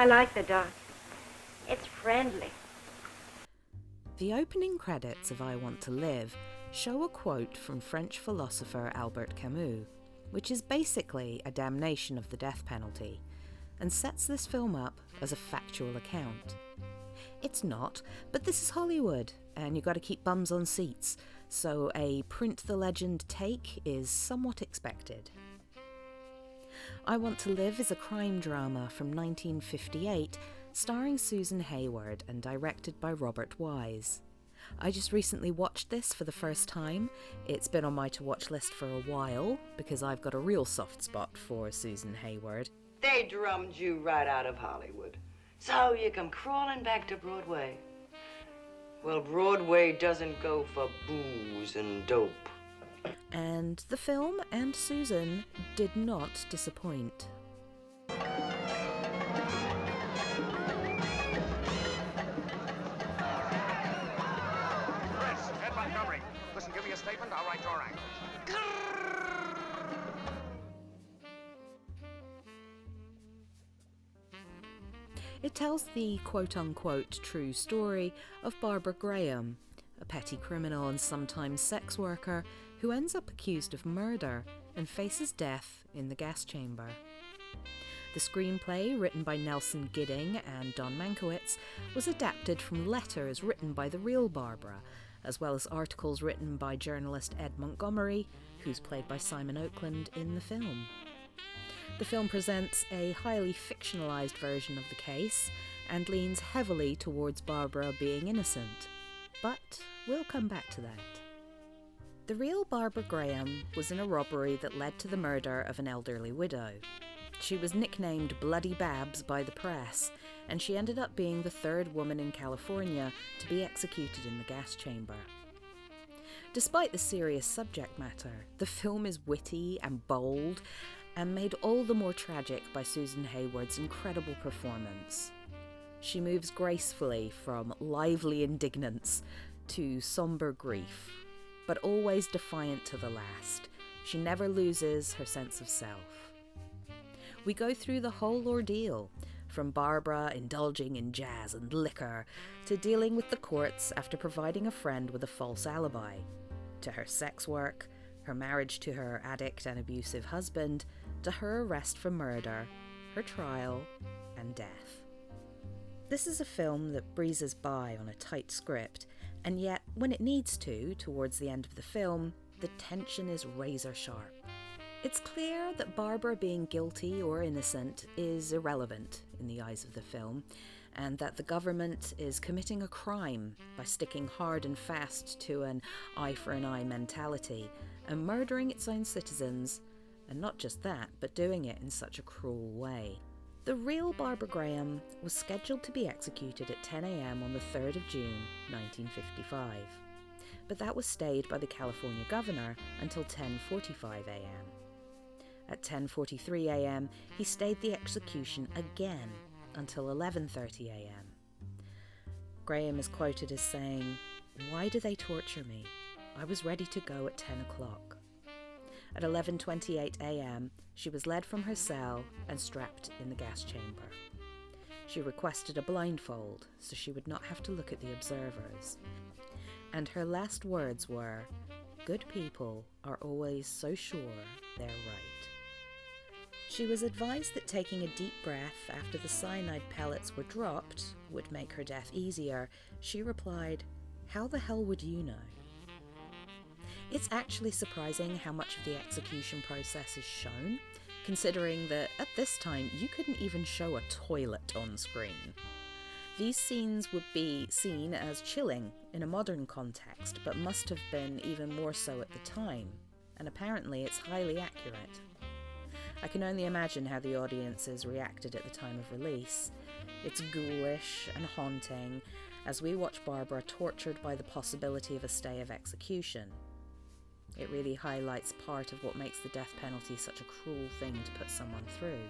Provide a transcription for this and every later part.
I like the dark. It's friendly. The opening credits of I Want to Live show a quote from French philosopher Albert Camus, which is basically a damnation of the death penalty, and sets this film up as a factual account. It's not, but this is Hollywood, and you got to keep bums on seats, so a print the legend take is somewhat expected. I Want to Live is a crime drama from 1958, starring Susan Hayward and directed by Robert Wise. I just recently watched this for the first time. It's been on my to-watch list for a while, because I've got a real soft spot for Susan Hayward. They drummed you right out of Hollywood, so you come crawling back to Broadway. Well, Broadway doesn't go for booze and dope. And the film and Susan did not disappoint. Listen, give me a statement, I'll write your angle. It tells the quote-unquote true story of Barbara Graham, a petty criminal and sometimes sex worker who ends up accused of murder and faces death in the gas chamber. The screenplay, written by Nelson Gidding and Don Mankiewicz, was adapted from letters written by the real Barbara, as well as articles written by journalist Ed Montgomery, who's played by Simon Oakland in the film. The film presents a highly fictionalised version of the case and leans heavily towards Barbara being innocent, but we'll come back to that. The real Barbara Graham was in a robbery that led to the murder of an elderly widow. She was nicknamed Bloody Babs by the press, and she ended up being the third woman in California to be executed in the gas chamber. Despite the serious subject matter, the film is witty and bold, and made all the more tragic by Susan Hayward's incredible performance. She moves gracefully from lively indignance to sombre grief, but always defiant to the last. She never loses her sense of self. We go through the whole ordeal, from Barbara indulging in jazz and liquor, to dealing with the courts after providing a friend with a false alibi, to her sex work, her marriage to her addict and abusive husband, to her arrest for murder, her trial, and death. This is a film that breezes by on a tight script, and yet, when it needs to, towards the end of the film, the tension is razor sharp. It's clear that Barbara being guilty or innocent is irrelevant in the eyes of the film, and that the government is committing a crime by sticking hard and fast to an eye for an eye mentality and murdering its own citizens, and not just that, but doing it in such a cruel way. The real Barbara Graham was scheduled to be executed at 10 a.m. on the 3rd of June, 1955, but that was stayed by the California governor until 10:45 a.m. At 10:43 a.m., he stayed the execution again until 11:30 a.m. Graham is quoted as saying, "Why do they torture me? I was ready to go at 10 o'clock." At 11:28 a.m., she was led from her cell and strapped in the gas chamber. She requested a blindfold so she would not have to look at the observers. And her last words were, "Good people are always so sure they're right." She was advised that taking a deep breath after the cyanide pellets were dropped would make her death easier. She replied, "How the hell would you know?" It's actually surprising how much of the execution process is shown, considering that at this time you couldn't even show a toilet on screen. These scenes would be seen as chilling in a modern context, but must have been even more so at the time, and apparently it's highly accurate. I can only imagine how the audiences reacted at the time of release. It's ghoulish and haunting as we watch Barbara tortured by the possibility of a stay of execution. It really highlights part of what makes the death penalty such a cruel thing to put someone through.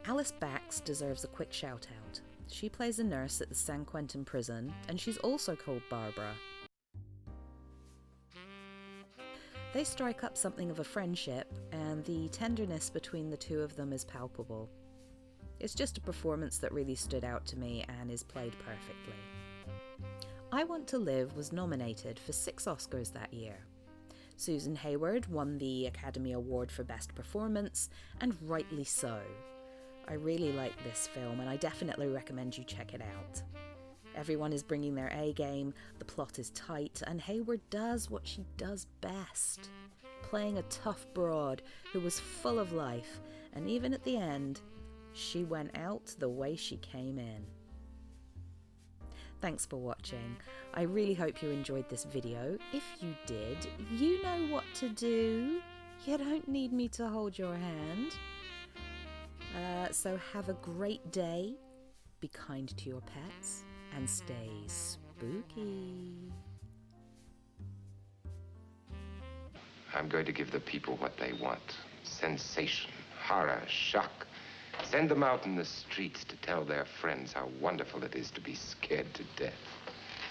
Alice Bax deserves a quick shout out. She plays a nurse at the San Quentin prison, and she's also called Barbara. They strike up something of a friendship, and the tenderness between the two of them is palpable. It's just a performance that really stood out to me and is played perfectly. I Want to Live was nominated for 6 Oscars that year. Susan Hayward won the Academy Award for Best Performance, and rightly so. I really like this film and I definitely recommend you check it out. Everyone is bringing their A game, the plot is tight, and Hayward does what she does best, playing a tough broad who was full of life, and even at the end, she went out the way she came in. Thanks for watching. I really hope you enjoyed this video. If you did, you know what to do. You don't need me to hold your hand. So have a great day, be kind to your pets, and stay spooky. I'm going to give the people what they want. Sensation, horror, shock. Send them out in the streets to tell their friends how wonderful it is to be scared to death.